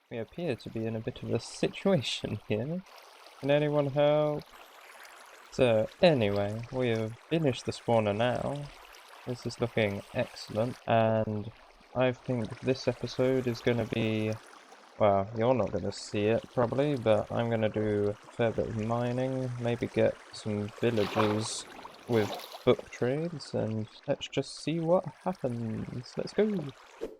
We appear to be in a bit of a situation here. Can anyone help? So, anyway, we have finished the spawner now. This is looking excellent, and I think this episode is going to be, well, you're not going to see it probably, but I'm going to do a fair bit of mining, maybe get some villagers with book trades, and let's just see what happens. Let's go!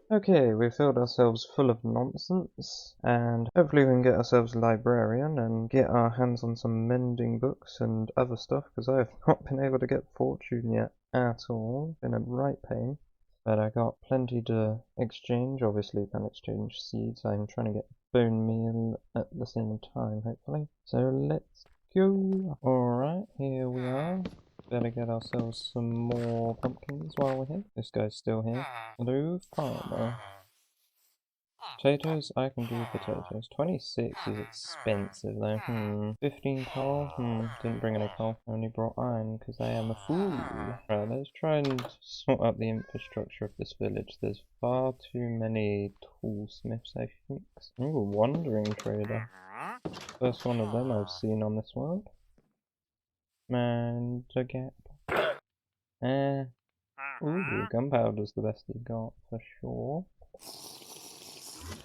Okay, we've filled ourselves full of nonsense, and hopefully we can get ourselves a librarian and get our hands on some mending books and other stuff, because I have not been able to get fortune yet at all. Been a right pain. But I got plenty to exchange. Obviously you can exchange seeds. I'm trying to get bone meal at the same time, hopefully. So let's go! Alright, here we are. Better get ourselves some more pumpkins while we're here. This guy's still here. Hello, farmer. Potatoes? I can do potatoes. 26 is expensive though. 15 coal? Didn't bring any coal. Only brought iron because I am a fool. Right, let's try and sort out the infrastructure of this village. There's far too many toolsmiths, I think. Ooh, wandering trader. First one of them I've seen on this world. And a gap. Ooh, gunpowder's the best he got for sure.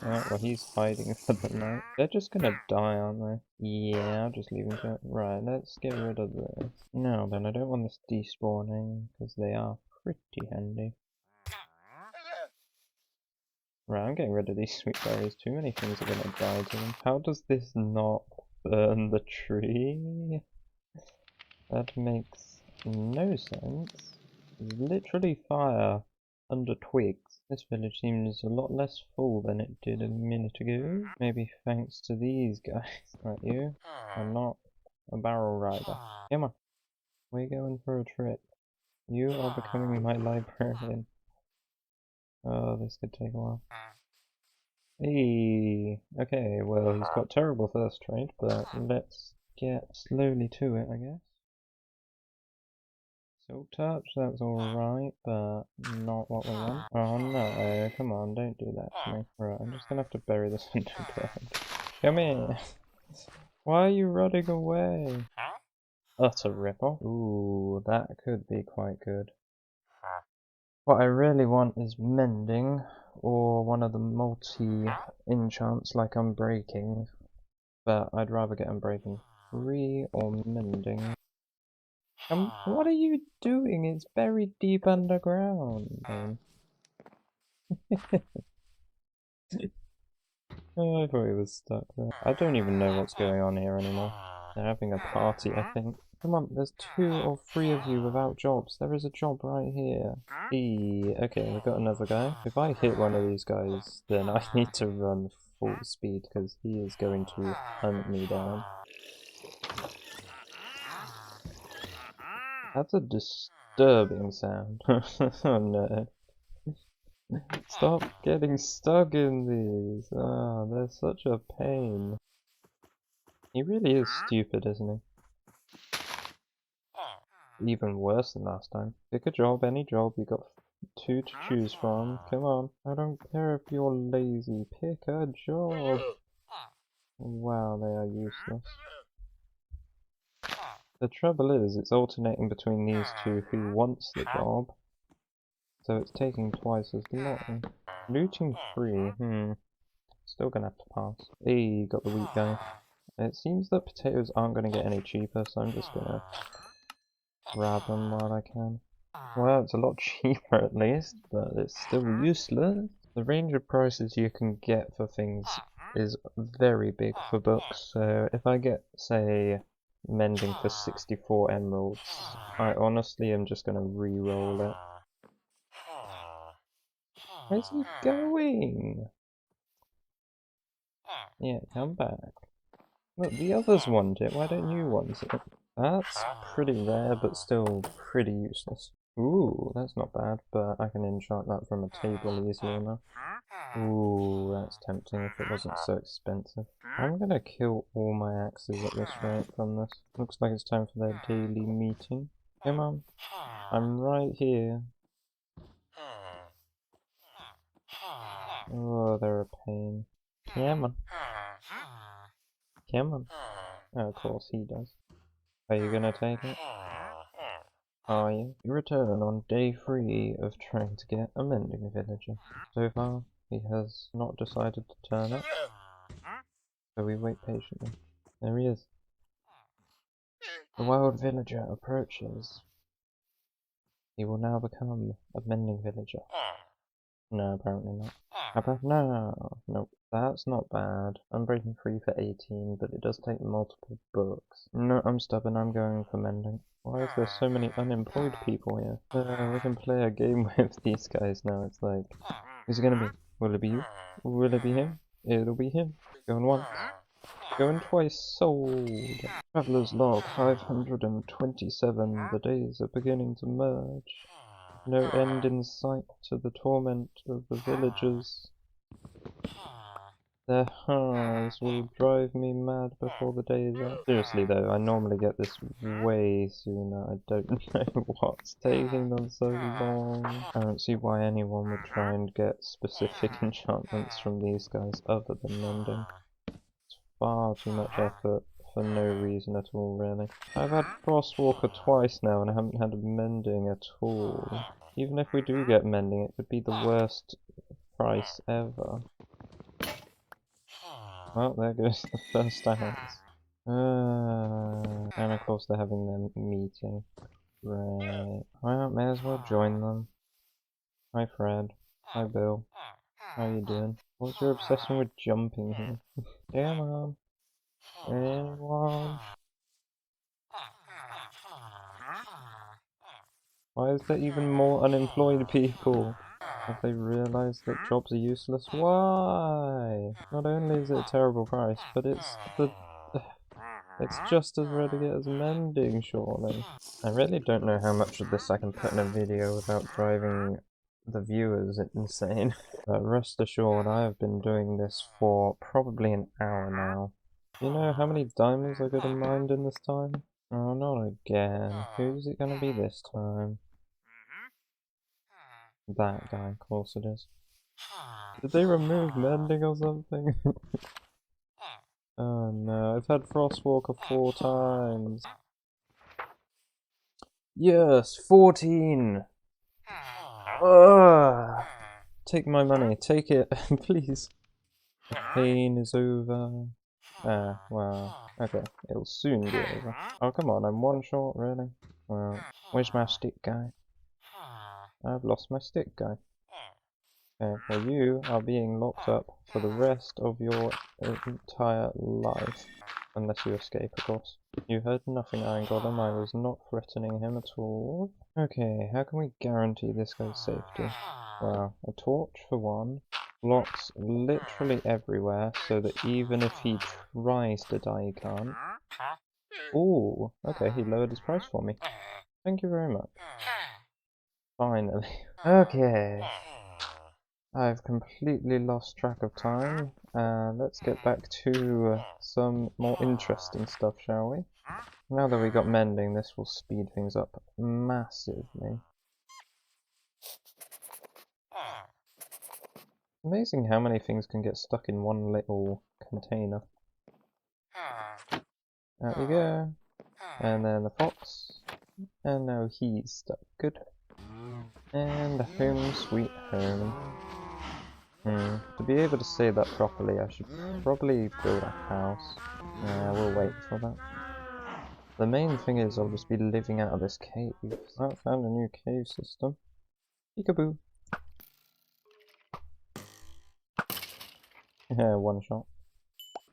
Alright, well he's hiding for the night. They're just gonna die, aren't they? Yeah, I'll just leave them to it. Right, let's get rid of this. No, then I don't want this despawning, because they are pretty handy. Right, I'm getting rid of these sweet berries. Too many things are gonna die to them. How does this not burn the tree? That makes no sense. There's literally fire under twigs. This village seems a lot less full than it did a minute ago. Maybe thanks to these guys. Right, you? I'm not a barrel rider. Come on. We're going for a trip. You are becoming my librarian. Oh, this could take a while. Hey! Okay, well, he's got terrible first trade, but let's get slowly to it, I guess. Silk touch, that's alright, but not what we want. Oh no, come on, don't do that to me. Right, I'm just gonna have to bury this underground. Come here! Why are you running away? Utter ripper. Ooh, that could be quite good. What I really want is mending, or one of the multi-enchants like unbreaking, but I'd rather get unbreaking 3 or mending. What are you doing? It's buried deep underground. Oh, I thought he was stuck there. I don't even know what's going on here anymore. They're having a party, I think. Come on, there's 2 or 3 of you without jobs. There is a job right here. Okay, we've got another guy. If I hit one of these guys, then I need to run full speed because he is going to hunt me down. That's a disturbing sound. Oh no. Stop getting stuck in these. Ah, they're such a pain. He really is stupid, isn't he? Even worse than last time. Pick a job, any job. You got 2 to choose from. Come on. I don't care if you're lazy. Pick a job. Wow, they are useless. The trouble is, it's alternating between these 2 who wants the job. So it's taking twice as long. Looting 3, Still gonna have to pass. Hey, got the wheat guy. It seems that potatoes aren't gonna get any cheaper, so I'm just gonna grab them while I can. Well, it's a lot cheaper at least, but it's still useless. The range of prices you can get for things is very big for books, so if I get, say, mending for 64 emeralds, I honestly am just gonna re-roll it. Where's he going? Yeah, come back. Look, the others want it, why don't you want it? That's pretty rare, but still pretty useless. Ooh, that's not bad, but I can enchant that from a table easily enough. Ooh, that's tempting if it wasn't so expensive. I'm gonna kill all my axes at this rate from this. Looks like it's time for their daily meeting. Come on, I'm right here. Oh, they're a pain. Come on. Come on. Oh, of course he does. Are you gonna take it? Are you? You return on day 3 of trying to get a mending villager. So far, he has not decided to turn up, so we wait patiently. There he is. The wild villager approaches. He will now become a mending villager. No, apparently not. No, nope. That's not bad. I'm breaking free for 18, but it does take multiple books. No, I'm stubborn. I'm going for mending. Why is there so many unemployed people here? We can play a game with these guys now. It's like, who's it gonna be? Will it be you? Will it be him? It'll be him. Going once. Going twice. Sold. Traveler's log 527. The days are beginning to merge. No end in sight to the torment of the villagers. Their highs will drive me mad before the day is out. Seriously though, I normally get this way sooner. I don't know what's taking them so long. I don't see why anyone would try and get specific enchantments from these guys other than mending. It's far too much effort for no reason at all, really. I've had Frostwalker twice now and I haven't had mending at all. Even if we do get mending, it would be the worst price ever. Well, there goes the first house. And of course they're having their meeting. Right. Well, may as well join them. Hi Fred. Hi Bill. How you doing? What's your obsession with jumping here? Come on. Anyone? Why is there even more unemployed people? Have they realised that jobs are useless? Why? Not only is it a terrible price, but it's just as rare to get as mending, surely. I really don't know how much of this I can put in a video without driving the viewers insane. But rest assured, I have been doing this for probably an hour now. Do you know how many diamonds I could have mined in this time? Oh, not again. Who's it gonna be this time? That guy, of course it is. Did they remove mending or something? Oh no, I've had Frostwalker 4 times. Yes, 14! Ugh. Take my money, take it, please. The pain is over. Ah, well, okay, it'll soon be over. Oh, come on, I'm one short, really? Well, where's my stick guy? I've lost my stick guy. Okay, well you are being locked up for the rest of your entire life. Unless you escape, of course. You heard nothing, Iron Golem. I was not threatening him at all. Okay, how can we guarantee this guy's safety? Well, a torch for one. Blocks literally everywhere, so that even if he tries to die, he can't. Ooh, okay, he lowered his price for me. Thank you very much. Finally. Okay. I've completely lost track of time. Let's get back to some more interesting stuff, shall we? Now that we got mending, this will speed things up massively. Amazing how many things can get stuck in one little container. There we go. And then the fox. And now he's stuck. Good. And home sweet home. To be able to say that properly, I should probably build a house. We'll wait for that. The main thing is I'll just be living out of this cave. I found a new cave system. Peekaboo. Yeah, one shot.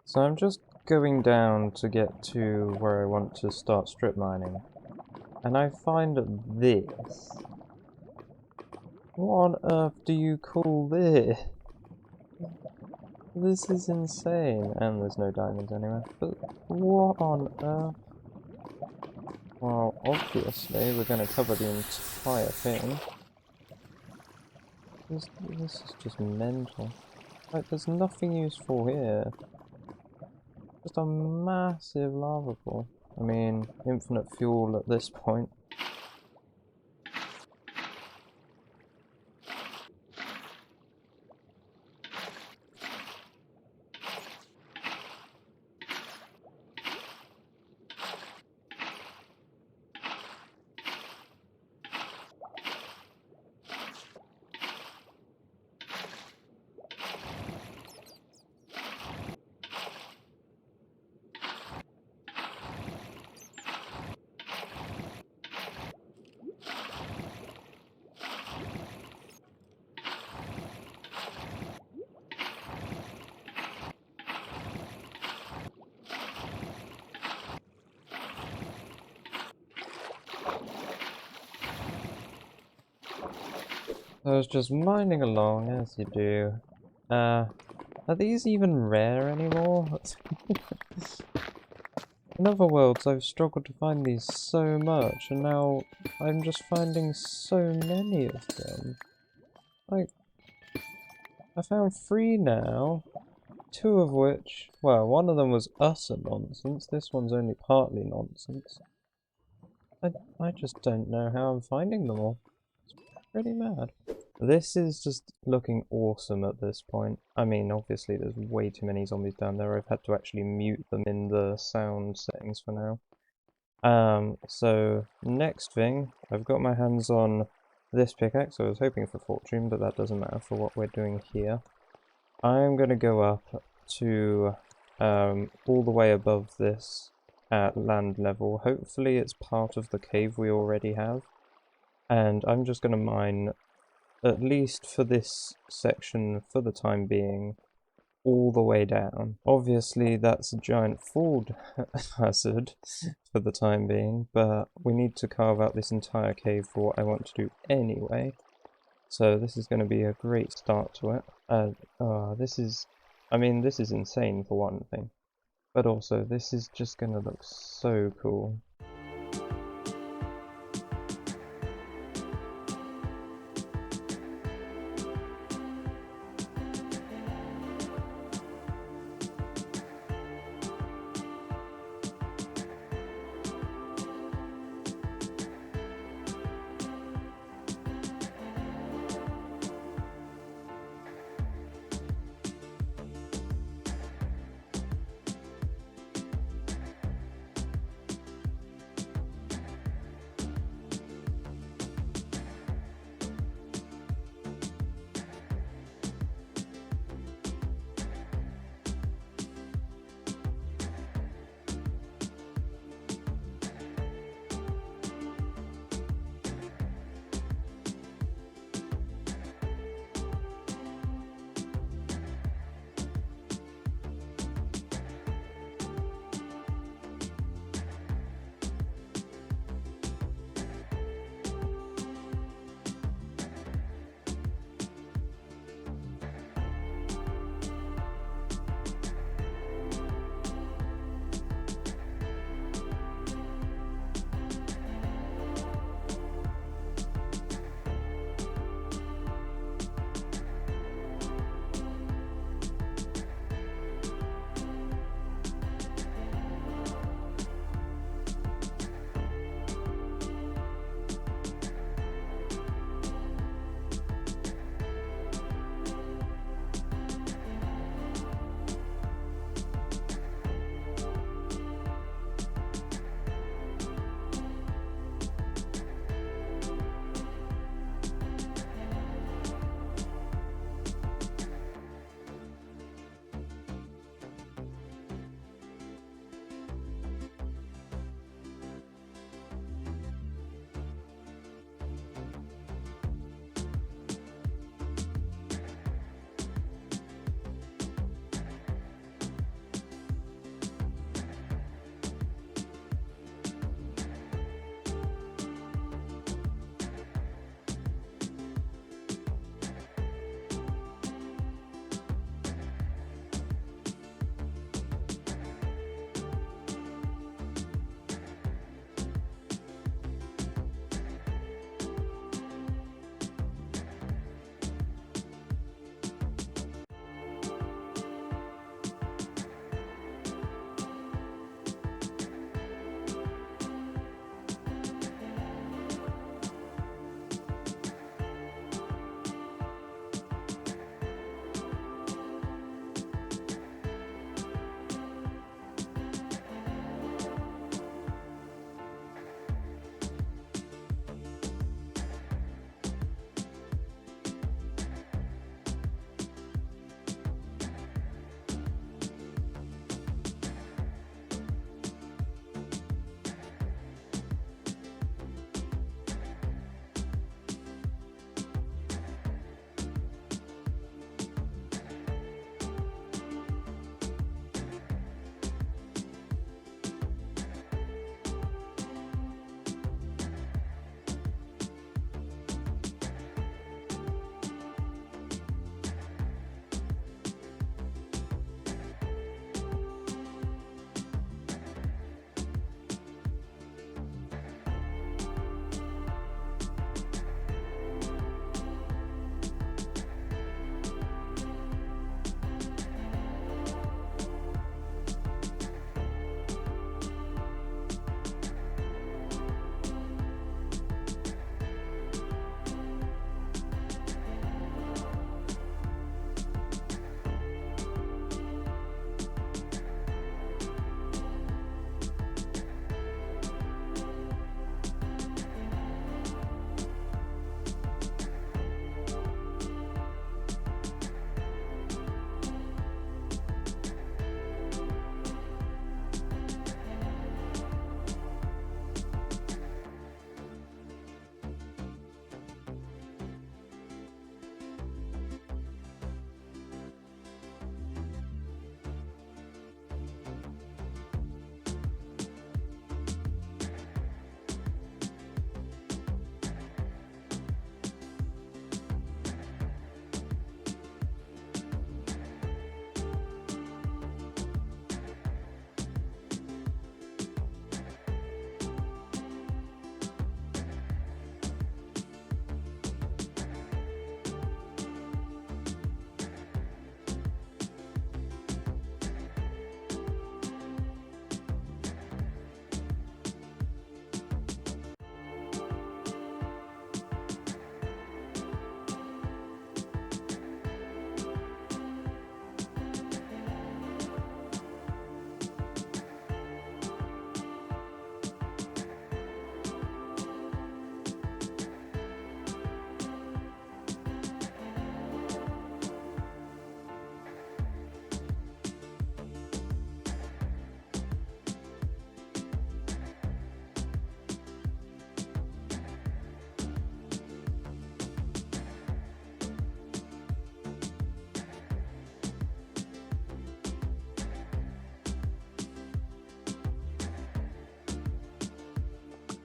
So I'm just going down to get to where I want to start strip mining. And I find this. What on earth do you call this? This is insane. And there's no diamonds anywhere. But what on earth? Well, obviously we're going to cover the entire thing. This is just mental. Like, there's nothing useful here. Just a massive lava pool. I mean, infinite fuel at this point. I was just mining along, as you do. Are these even rare anymore? In other worlds, I've struggled to find these so much, and now I'm just finding so many of them. Like, I found 3 now, 2 of which, well, one of them was utter nonsense, this one's only partly nonsense. I just don't know how I'm finding them all. It's pretty mad. This is just looking awesome at this point. I mean, obviously there's way too many zombies down there. I've had to actually mute them in the sound settings for now. So next thing, I've got my hands on this pickaxe. I was hoping for fortune, but that doesn't matter for what we're doing here. I'm gonna go up to all the way above this at land level. Hopefully it's part of the cave we already have. And I'm just gonna mine, at least for this section for the time being, all the way down. Obviously that's a giant fall hazard for the time being, but we need to carve out this entire cave for what I want to do anyway. So this is going to be a great start to it. This is insane for one thing, but also this is just going to look so cool.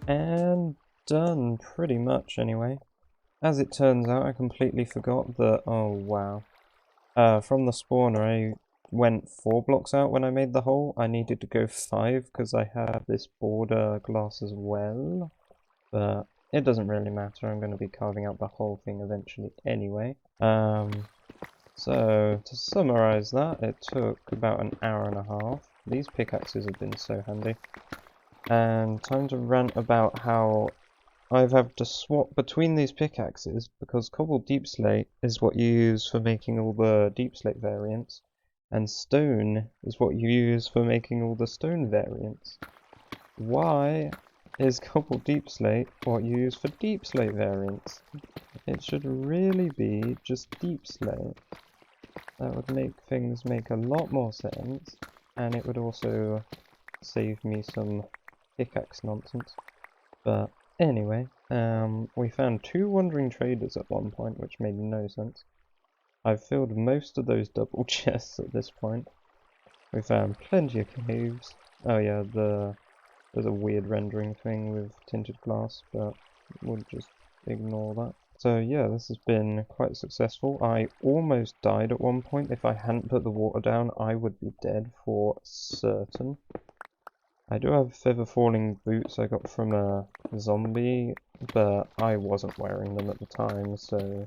And done, pretty much, anyway. As it turns out, I completely forgot that... Oh, wow. From the spawner, I went 4 blocks out when I made the hole. I needed to go 5 because I have this border glass as well. But it doesn't really matter. I'm going to be carving out the whole thing eventually anyway. So, to summarize that, it took about an hour and a half. These pickaxes have been so handy. And time to rant about how I've had to swap between these pickaxes because cobbled deep slate is what you use for making all the deep slate variants, and stone is what you use for making all the stone variants. Why is cobbled deep slate what you use for deep slate variants? It should really be just deep slate. That would make things make a lot more sense, and it would also save me some pickaxe nonsense. But anyway, we found 2 wandering traders at one point, which made no sense. I've filled most of those double chests at this point. We found plenty of caves. Oh yeah, there's a weird rendering thing with tinted glass, but we'll just ignore that. So yeah, this has been quite successful. I almost died at one point. If I hadn't put the water down, I would be dead for certain. I do have feather falling boots I got from a zombie, but I wasn't wearing them at the time, so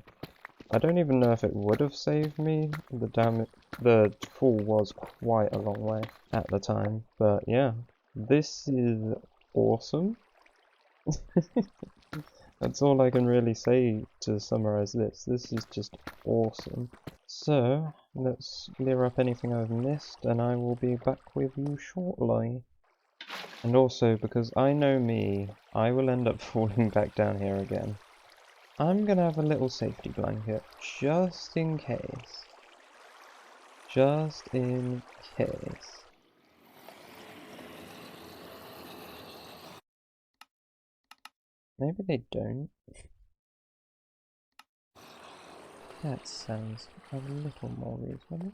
I don't even know if it would have saved me. The fall was quite a long way at the time, but yeah, this is awesome. That's all I can really say to summarize this. This is just awesome. So, let's clear up anything I've missed, and I will be back with you shortly. And also, because I know me, I will end up falling back down here again. I'm gonna have a little safety blanket, just in case. Just in case. Maybe they don't. That sounds a little more reasonable.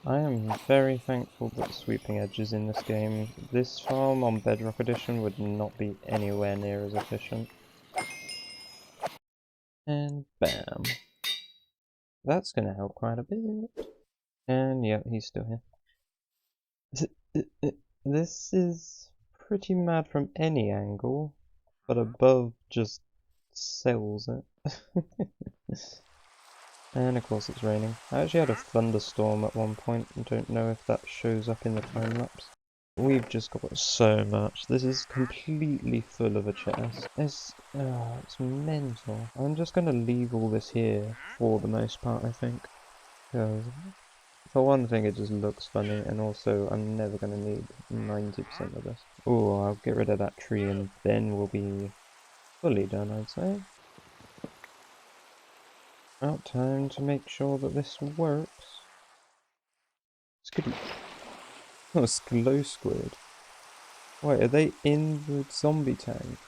I am very thankful that sweeping edge is in this game. This farm on Bedrock Edition would not be anywhere near as efficient. And bam. That's gonna help quite a bit. And yeah, he's still here. This is pretty mad from any angle, but above just sells it. And of course it's raining. I actually had a thunderstorm at one point, and don't know if that shows up in the time lapse. We've just got so much. This is completely full of a chest. It's mental. I'm just gonna leave all this here for the most part, I think. Because for one thing, it just looks funny, and also I'm never gonna need 90% of this. Oh, I'll get rid of that tree, and then we'll be fully done, I'd say. Now, time to make sure that this works. Skitty. Oh, it's glow squid. Wait, are they in the zombie tank?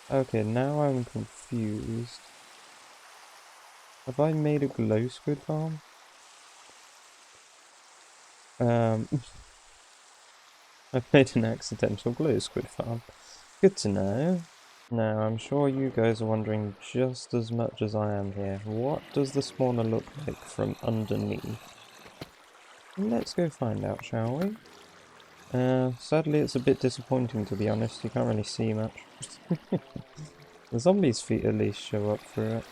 Okay, now I'm confused. Have I made a glow squid farm? I've made an accidental glow squid farm. Good to know. Now, I'm sure you guys are wondering just as much as I am here. What does the spawner look like from underneath? Let's go find out, shall we? Sadly it's a bit disappointing, to be honest. You can't really see much. The zombies' feet at least show up through it.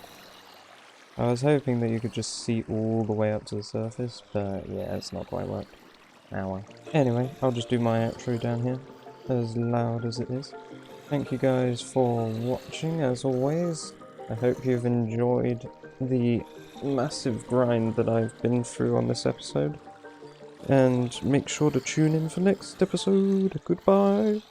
I was hoping that you could just see all the way up to the surface, but yeah, it's not quite worked. Now, anyway, I'll just do my outro down here, as loud as it is. Thank you guys for watching, as always. I hope you've enjoyed the massive grind that I've been through on this episode. And make sure to tune in for next episode. Goodbye!